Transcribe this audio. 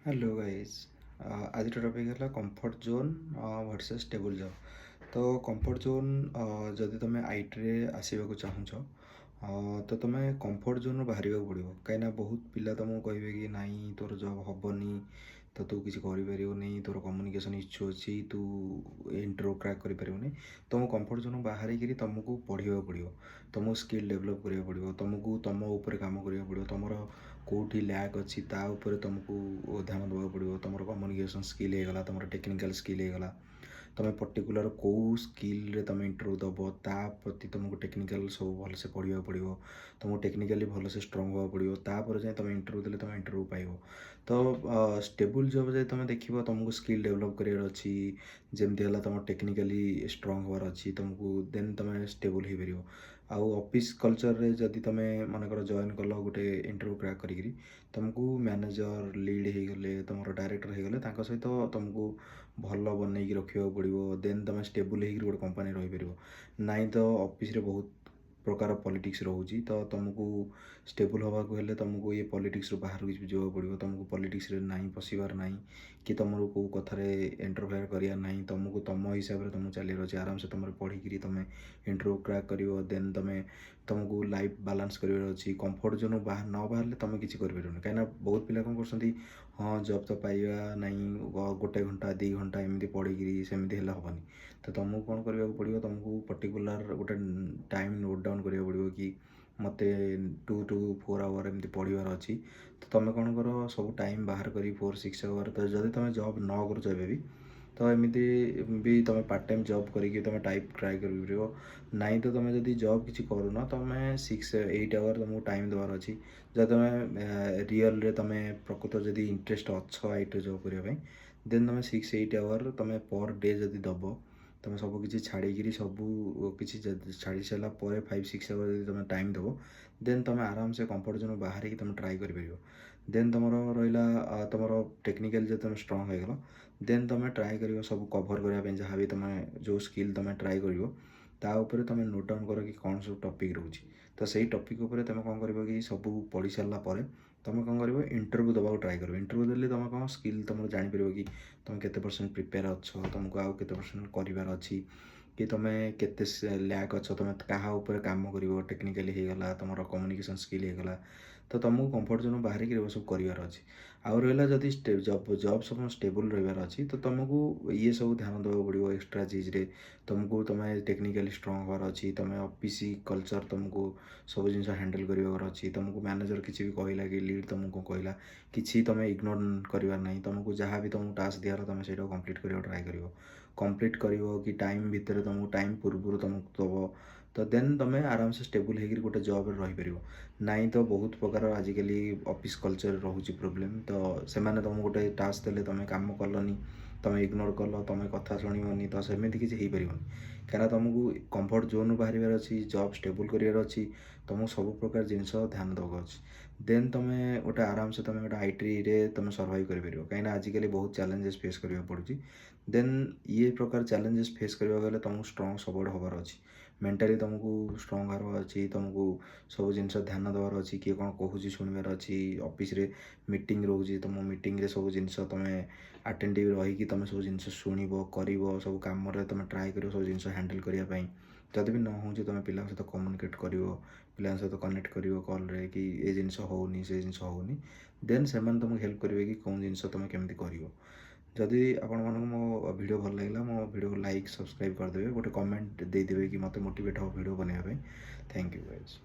Hello guys. आज topic है comfort zone versus table job. तो कंफर्ट जोन जदि तुम आईटी रे आसवाक चाहूच तो तुम कंफर्ट जोन बाहर पड़ो कहीं बहुत पिला तुमको कहे कि नाई तोर जॉब हेनी तो तू किसी कर तोर कम्युनिकेशन इश्यू अच्छी तू इंटरव्यू क्रैक कर तुम कंफर्ट जोन बाहर तुमको पढ़ा पड़ो तुमको स्किल डेभलप करा पड़ो तुमको तुम उपर काम करा पड़ो तुम कौटी लैक अच्छी तुमको ध्यान देवा पड़ो तुम कम्युनिकेशन स्किल होगा तुम टेक्निकल स्किल होगा तुम पर्टिकुलर कौ स्किल तुम इंटरव्यू दब ता प्रति तुमको टेक्निकल सब भलसे पढ़ा पड़ो तुमको टेक्निकली भलसे स्ट्रंग होगा पड़ो तापर जाए तुम इंटरव्यू देले तुम इंटरव्यू पाइब। तो स्टेबल जॉब जाए तुम देख तुमको स्किल डेभलप करार अच्छी जमती है तुम टेक्निकली स्ट्रंग होवार अच्छी तुमको देन तुम स्टेबल हो पार। आउ ऑफिस कल्चर रे जदि तुम मनकर जॉइन कल गोटे इंटरव्यू क्रैक करी तुमको मैनेजर लीड हो गले तुम डायरेक्टर हो गले सहित तुमको भल बनई रखा पड़ो देन तुम स्टेबल हो गोटे कंपनी रहीपर नाई तो ऑफिस रे बहुत प्रकार पॉलिटिक्स रोचे तो तुमको स्टेबल होगा हेल्ले तुमको ये पॉलिटिक्स रू बाहर किसी जावाक पड़ो तुमको पॉलिटिक्स रे नहीं पशिबार नहीं कि तुम कौ कथार इंटरफेयर करार ना तुमको तुम हिसाब से तुमको चलिए अच्छे आराम से तुम पढ़ी तुम इंटरव्यू क्रैक कर देन तुमको लाइफ बालांस करार अच्छी कंफर्ट जोन बाहर न बाहर तुम किसी कर कहीं बहुत पिला कौन कर हाँ जॉब तो पाइबा नहीं गोटे घंटा 2 घंटा एमती पढ़ी सेमती हेनी तो तुमको कौन करने पड़ो तुमको पर्टिकुलर गोटे टाइम नोट डाउन करा पड़ो कि मत 2 to 4 आवर एमती पढ़ार अच्छी तो तुम कौन कर सब टाइम बाहर कर 4-6 आवर तो जब तुम जॉब न कर भी तो एमती भी तुम पार्ट टाइम जॉब करके तुम टाइप ट्राए कर नाई तो तुम जब जॉब किसी करूना तुम 6-8 आवर तुमको टाइम देवार अच्छी जब तुम रियल रे तुम प्रकृत जब इंटरेस्ट अच्छ आईटी जॉब करने देन तुम 6-8 आवर तुम पर डे जब दब तुम सब किसी छाड़ी सब किसी छाड़ी सारा 5-6 आवर जब तुम टाइम दब देन तुम आराम से कंफर्ट जोन बाहर तुम ट्राए कर देन तुम रहा तुम टेक्निकल जो तुम स्ट्रंग होगा देन तुम ट्राए कर सब कभर करने जहाँ भी तुम जो स्किल तुम ट्राए कर तुम नोट डाउन कर कि कौन सब टपिक रोचे तो सही टपिक तुम कौन कर कि सब पढ़ी सारापर तुम कौन कर इंटरव्यू देवाक ट्राए कर इंटरव्यू देले तुम कौन स्किल तुम जापर कि तुम के% प्रिपेयर अच्छ तुमको आउ के% करार अच्छी कि तुम के लैक अच्छ तुम क्या कम कर टेक्निकली होगा तुम कम्युनिकेशन स्किल होगा तो तुमको कंफर्ट जोन बाहर सब करार अच्छी आउ रहा जदि जॉब सब स्टेबल रही अच्छी तो तुमको ये सब ध्यान देवा पड़ो एक्सट्रा चीज़ तुमको तुम टेक्निकली स्ट्रंग होवार अच्छी तुम ऑफिस कल्चर तुमको सब जिन हैंडल करार अच्छी तुमको मैनेजर किसी भी कहला कि लीड तुमको कहला कि तुम इग्नोर करार नहीं तुमको जहाँ भी तुमको टास्क दियार तुम से कंप्लीट कर ट्राए कर कंप्लीट कर कि टाइम भितर तुमको टाइम पूर्व तुमको दब तो देन तुम आराम से स्टेबल होकर गोटे जॉब रहीपर नाई तो बहुत प्रकार आजिकल ऑफिस कल्चर रोचे प्रोब्लेम तो से तुम गोटे टास्क देले तुम कम कलनी तुम इग्नोर कल तुम कथा शुणनी तो सेमती किसी हो पार कहीं तुमको कंफर्ट जोन बाहर अच्छी जॉब स्टेबल करार अच्छी तुमको सब प्रकार जिनस ध्यान देवा अच्छी देन तुम गोटे आराम से तुम गोटे आईटी रे तुम सर्वाइव कर कहीं आजिकल बहुत चैलेंजेस फेस करा पड़ी देन ये प्रकार चैलेंजेस फेस करने गले तुमको स्ट्रंग सबुठ हबार अच्छी मेंटली तुमको स्ट्रंग हबार अच्छी तुमको सब जिन ध्यान देवार अच्छी किए कौन कहूँ शुणवार अच्छी ऑफिस रे मीटिंग रोचे तुम मीटिंग रे सब जिन तुम आटेंटिव रहीकि तुम सब जिन शुण कर सब कम तुम ट्राए कर सब जिन हैंडल करने जब भी न हो तुम पिला सहित कम्युनिकेट कर पिला सहित कनेक्ट कर कल रे कि ये जिनस होनी से जिनस होनी देन से तुमको हेल्प करेंगे कि कौन जिन तुम केमी कर जदि आपण मानक मो वीडियो भल लगा मो वीडियो को लाइक सब्सक्राइब करदे गोटे कमेंट देदेवे कि मत मोटिवेट हो वीडियो बनवाई। Thank you guys.